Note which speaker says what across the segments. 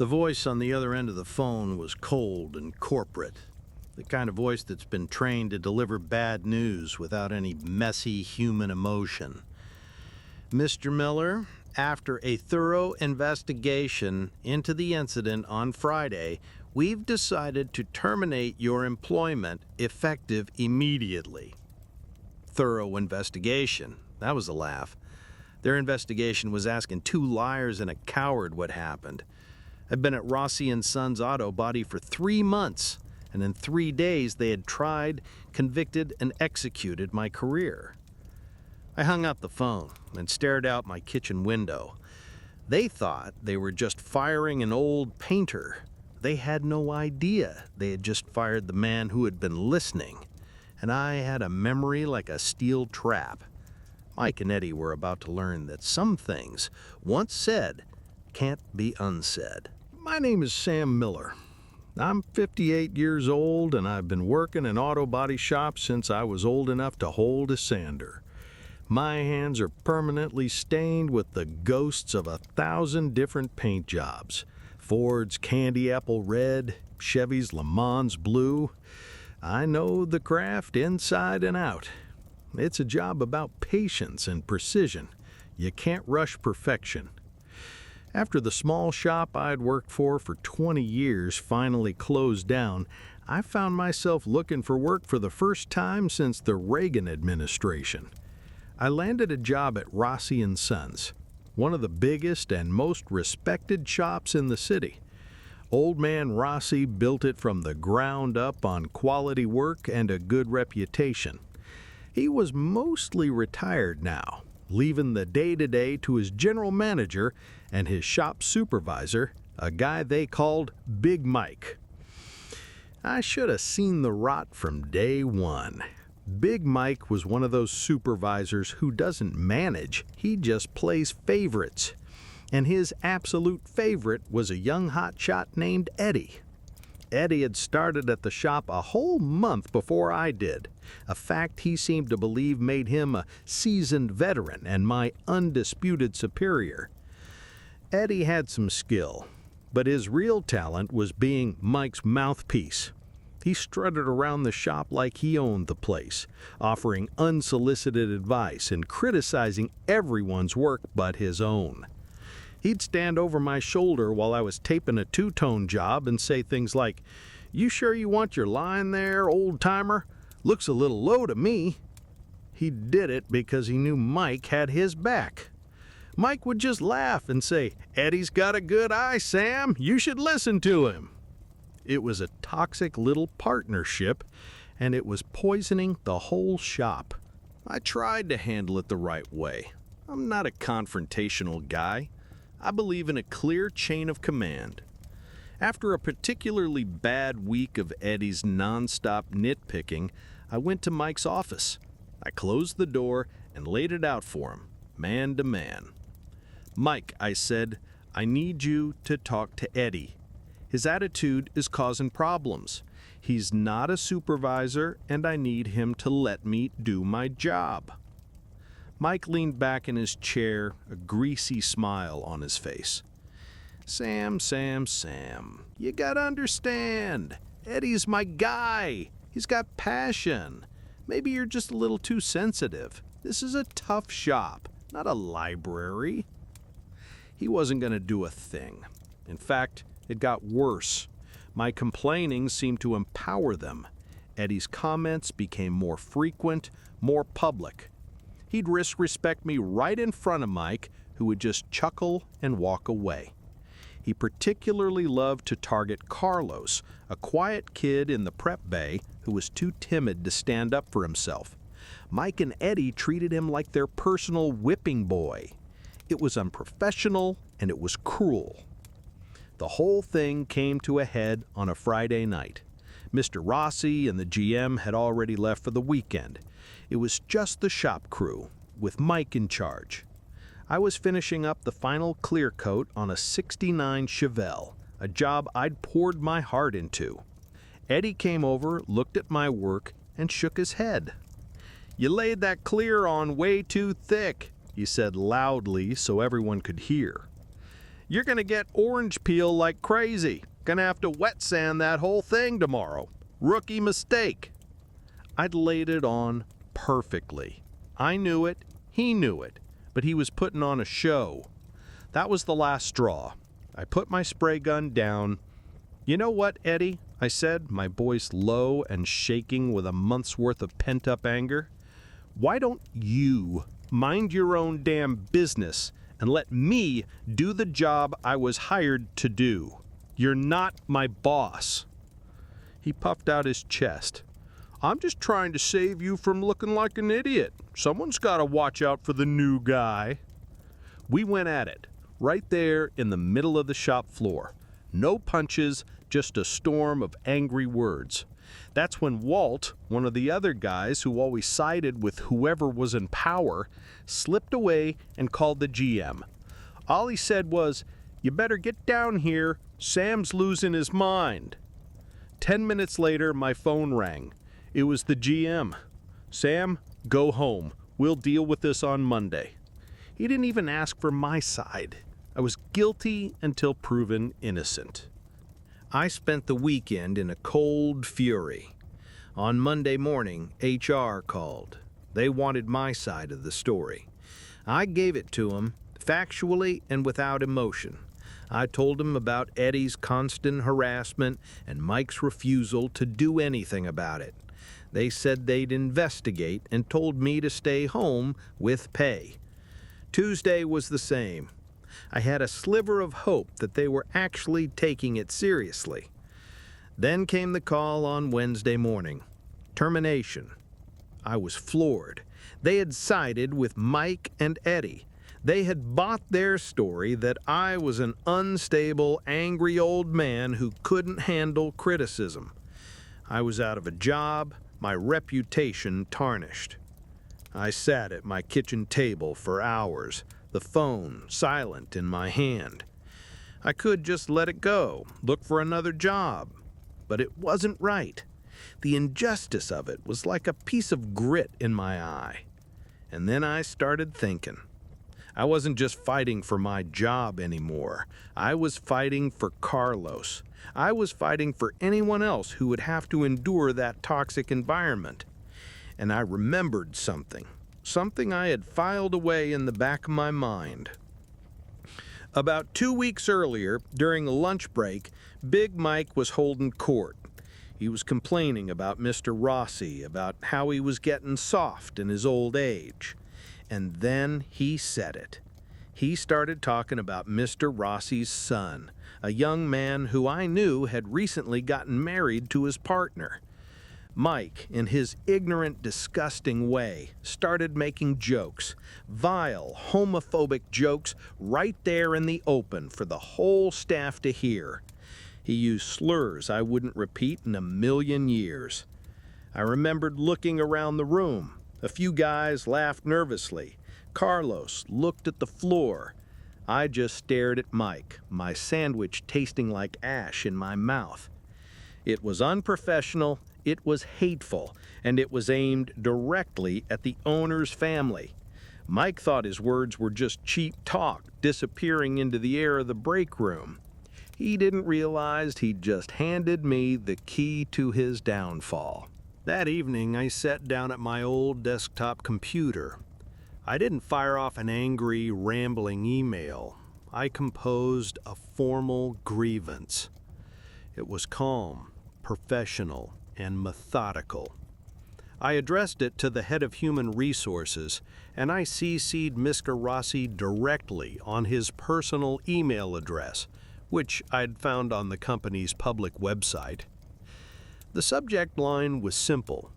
Speaker 1: The voice on the other end of the phone was cold and corporate, the kind of voice that's been trained to deliver bad news without any messy human emotion. Mr. Miller, after a thorough investigation into the incident on Friday, we've decided to terminate your employment effective immediately. Thorough investigation. That was a laugh. Their investigation was asking two liars and a coward what happened. I've been at Rossi & Sons Auto Body for 3 months, and in 3 days they had tried, convicted, and executed my career. I hung up the phone and stared out my kitchen window. They thought they were just firing an old painter. They had no idea they had just fired the man who had been listening, and I had a memory like a steel trap. Mike and Eddie were about to learn that some things, once said, can't be unsaid. My name is Sam Miller. I'm 58 years old, and I've been working in auto body shops since I was old enough to hold a sander. My hands are permanently stained with the ghosts of 1,000 different paint jobs. Ford's Candy Apple Red, Chevy's Le Mans Blue. I know the craft inside and out. It's a job about patience and precision. You can't rush perfection. After the small shop I'd worked for 20 years finally closed down, I found myself looking for work for the first time since the Reagan administration. I landed a job at Rossi & Sons, one of the biggest and most respected shops in the city. Old man Rossi built it from the ground up on quality work and a good reputation. He was mostly retired now, leaving the day-to-day to his general manager and his shop supervisor, a guy they called Big Mike. I should have seen the rot from day one. Big Mike was one of those supervisors who doesn't manage, he just plays favorites. And his absolute favorite was a young hotshot named Eddie. Eddie had started at the shop a whole month before I did, a fact he seemed to believe made him a seasoned veteran and my undisputed superior. Eddie had some skill, but his real talent was being Mike's mouthpiece. He strutted around the shop like he owned the place, offering unsolicited advice and criticizing everyone's work but his own. He'd stand over my shoulder while I was taping a two-tone job and say things like, "You sure you want your line there, old-timer? Looks a little low to me." He did it because he knew Mike had his back. Mike would just laugh and say, "Eddie's got a good eye, Sam. You should listen to him." It was a toxic little partnership, and it was poisoning the whole shop. I tried to handle it the right way. I'm not a confrontational guy. I believe in a clear chain of command. After a particularly bad week of Eddie's nonstop nitpicking, I went to Mike's office. I closed the door and laid it out for him, man to man. "Mike," I said, "I need you to talk to Eddie. His attitude is causing problems. He's not a supervisor, and I need him to let me do my job." Mike leaned back in his chair, a greasy smile on his face. Sam, you gotta understand. Eddie's my guy. He's got passion. Maybe you're just a little too sensitive. This is a tough shop, not a library." He wasn't going to do a thing. In fact, it got worse. My complaining seemed to empower them. Eddie's comments became more frequent, more public. He'd disrespect me right in front of Mike, who would just chuckle and walk away. He particularly loved to target Carlos, a quiet kid in the prep bay who was too timid to stand up for himself. Mike and Eddie treated him like their personal whipping boy. It was unprofessional and it was cruel. The whole thing came to a head on a Friday night. Mr. Rossi and the GM had already left for the weekend. It was just the shop crew, with Mike in charge. I was finishing up the final clear coat on a '69 Chevelle, a job I'd poured my heart into. Eddie came over, looked at my work, and shook his head. "You laid that clear on way too thick," he said loudly so everyone could hear. You're gonna get orange peel like crazy. Gonna have to wet sand that whole thing tomorrow. Rookie mistake. I'd laid it on perfectly. I knew it, he knew it, but he was putting on a show. That was the last straw. I put my spray gun down. "You know what, Eddie?" I said, my voice low and shaking with a month's worth of pent-up anger. "Why don't you mind your own damn business and let me do the job I was hired to do? You're not my boss." He puffed out his chest. "I'm just trying to save you from looking like an idiot. Someone's got to watch out for the new guy." We went at it, right there in the middle of the shop floor. No punches, just a storm of angry words. That's when Walt, one of the other guys who always sided with whoever was in power, slipped away and called the GM. All he said was, "You better get down here. Sam's losing his mind." 10 minutes later, my phone rang. It was the GM. "Sam, go home. We'll deal with this on Monday." He didn't even ask for my side. I was guilty until proven innocent. I spent the weekend in a cold fury. On Monday morning, HR called. They wanted my side of the story. I gave it to them, factually and without emotion. I told them about Eddie's constant harassment and Mike's refusal to do anything about it. They said they'd investigate and told me to stay home with pay. Tuesday was the same. I had a sliver of hope that they were actually taking it seriously. Then came the call on Wednesday morning. Termination. I was floored. They had sided with Mike and Eddie. They had bought their story that I was an unstable, angry old man who couldn't handle criticism. I was out of a job, my reputation tarnished. I sat at my kitchen table for hours, the phone silent in my hand. I could just let it go, look for another job. But it wasn't right. The injustice of it was like a piece of grit in my eye. And then I started thinking. I wasn't just fighting for my job anymore. I was fighting for Carlos. I was fighting for anyone else who would have to endure that toxic environment. And I remembered something I had filed away in the back of my mind. About 2 weeks earlier, during a lunch break, Big Mike was holding court. He was complaining about Mr. Rossi, about how he was getting soft in his old age. And then he said it. He started talking about Mr. Rossi's son, a young man who I knew had recently gotten married to his partner. Mike, in his ignorant, disgusting way, started making jokes, vile, homophobic jokes, right there in the open for the whole staff to hear. He used slurs I wouldn't repeat in a million years. I remembered looking around the room. A few guys laughed nervously. Carlos looked at the floor. I just stared at Mike, my sandwich tasting like ash in my mouth. It was unprofessional, it was hateful, and it was aimed directly at the owner's family. Mike thought his words were just cheap talk disappearing into the air of the break room. He didn't realize he'd just handed me the key to his downfall. That evening, I sat down at my old desktop computer. I didn't fire off an angry, rambling email. I composed a formal grievance. It was calm, professional, and methodical. I addressed it to the head of human resources, and I CC'd Mr. Rossi directly on his personal email address, which I'd found on the company's public website. The subject line was simple: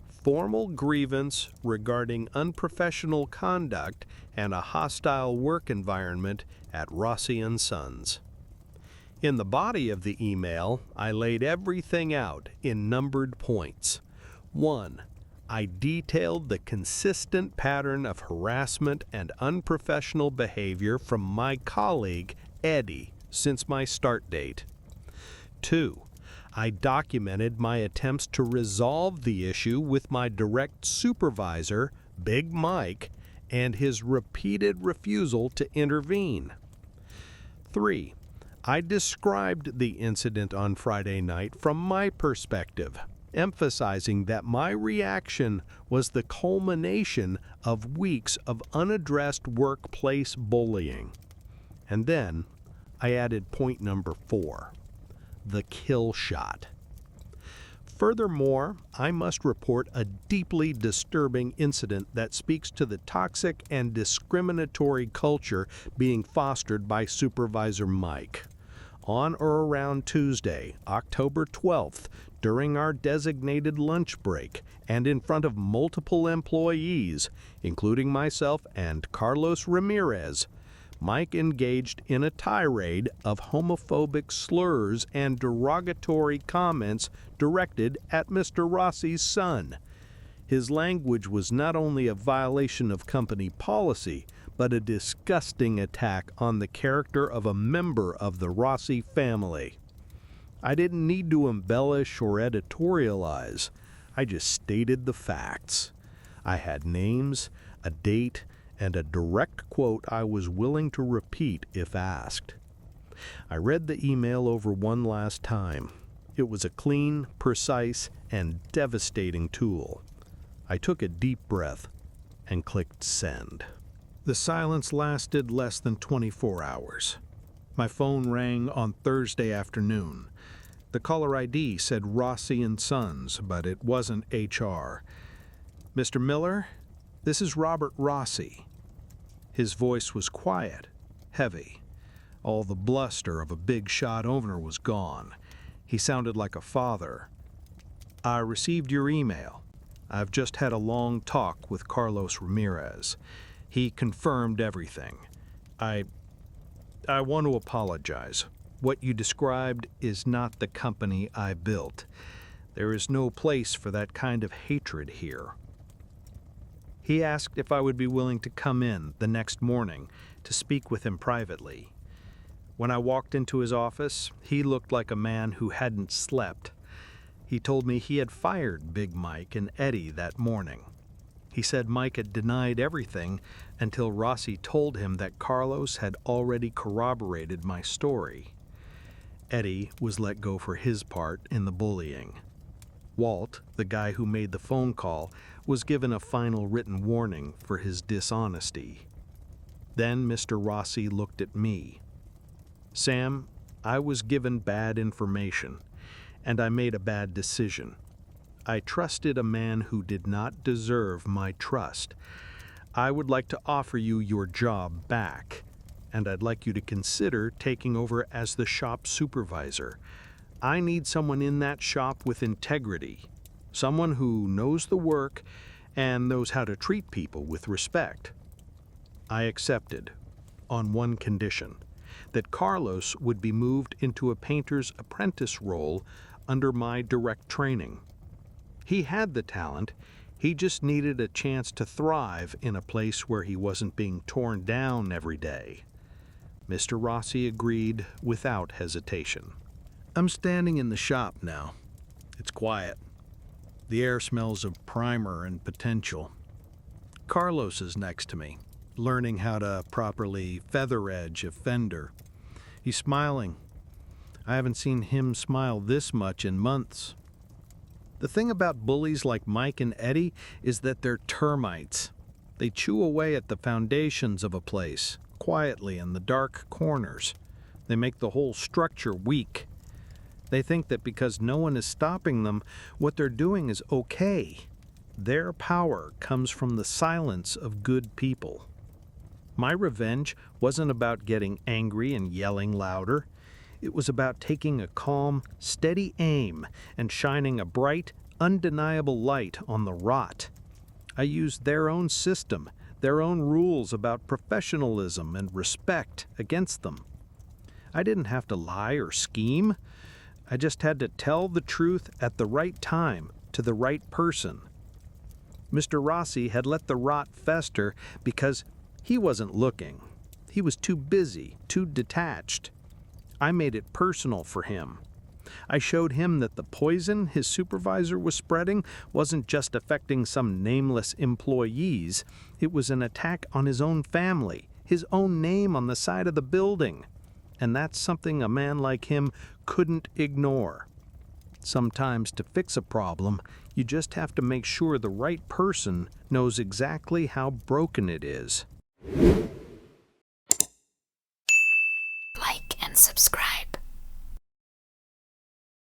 Speaker 1: formal grievance regarding unprofessional conduct and a hostile work environment at Rossi & Sons. In the body of the email, I laid everything out in numbered points. 1. I detailed the consistent pattern of harassment and unprofessional behavior from my colleague, Eddie, since my start date. 2. I documented my attempts to resolve the issue with my direct supervisor, Big Mike, and his repeated refusal to intervene.
Speaker 2: 3. I described the incident on Friday night from my perspective, emphasizing that my reaction was the culmination of weeks of unaddressed workplace bullying. And then I added point number 4, the kill shot. Furthermore, I must report a deeply disturbing incident that speaks to the toxic and discriminatory culture being fostered by Supervisor Mike. On or around Tuesday, October 12th, during our designated lunch break, and in front of multiple employees, including myself and Carlos Ramirez, Mike engaged in a tirade of homophobic slurs and derogatory comments directed at Mr. Rossi's son. His language was not only a violation of company policy, but a disgusting attack on the character of a member of the Rossi family. I didn't need to embellish or editorialize. I just stated the facts. I had names, a date, and a direct quote I was willing to repeat if asked. I read the email over one last time. It was a clean, precise, and devastating tool. I took a deep breath and clicked send. The silence lasted less than 24 hours. My phone rang on Thursday afternoon. The caller ID said Rossi and Sons, but it wasn't HR. "Mr. Miller, this is Robert Rossi." His voice was quiet, heavy. All the bluster of a big-shot owner was gone. He sounded like a father. "I received your email. I've just had a long talk with Carlos Ramirez. He confirmed everything. I want to apologize. What you described is not the company I built. There is no place for that kind of hatred here." He asked if I would be willing to come in the next morning to speak with him privately. When I walked into his office, he looked like a man who hadn't slept. He told me he had fired Big Mike and Eddie that morning. He said Mike had denied everything until Rossi told him that Carlos had already corroborated my story. Eddie was let go for his part in the bullying. Walt, the guy who made the phone call, was given a final written warning for his dishonesty. Then Mr. Rossi looked at me. "Sam, I was given bad information, and I made a bad decision. I trusted a man who did not deserve my trust. I would like to offer you your job back, and I'd like you to consider taking over as the shop supervisor. I need someone in that shop with integrity, someone who knows the work and knows how to treat people with respect." I accepted, on one condition, that Carlos would be moved into a painter's apprentice role under my direct training. He had the talent, he just needed a chance to thrive in a place where he wasn't being torn down every day. Mr. Rossi agreed without hesitation. I'm standing in the shop now. It's quiet. The air smells of primer and potential. Carlos is next to me, learning how to properly feather edge a fender. He's smiling. I haven't seen him smile this much in months. The thing about bullies like Mike and Eddie is that they're termites. They chew away at the foundations of a place, quietly in the dark corners. They make the whole structure weak. They think that because no one is stopping them, what they're doing is okay. Their power comes from the silence of good people. My revenge wasn't about getting angry and yelling louder. It was about taking a calm, steady aim and shining a bright, undeniable light on the rot. I used their own system, their own rules about professionalism and respect against them. I didn't have to lie or scheme. I just had to tell the truth at the right time to the right person. Mr. Rossi had let the rot fester because he wasn't looking. He was too busy, too detached. I made it personal for him. I showed him that the poison his supervisor was spreading wasn't just affecting some nameless employees. It was an attack on his own family, his own name on the side of the building. and that's something a man like him couldn't ignore. Sometimes to fix a problem, you just have to make sure the right person knows exactly how broken it is.
Speaker 3: Like and subscribe.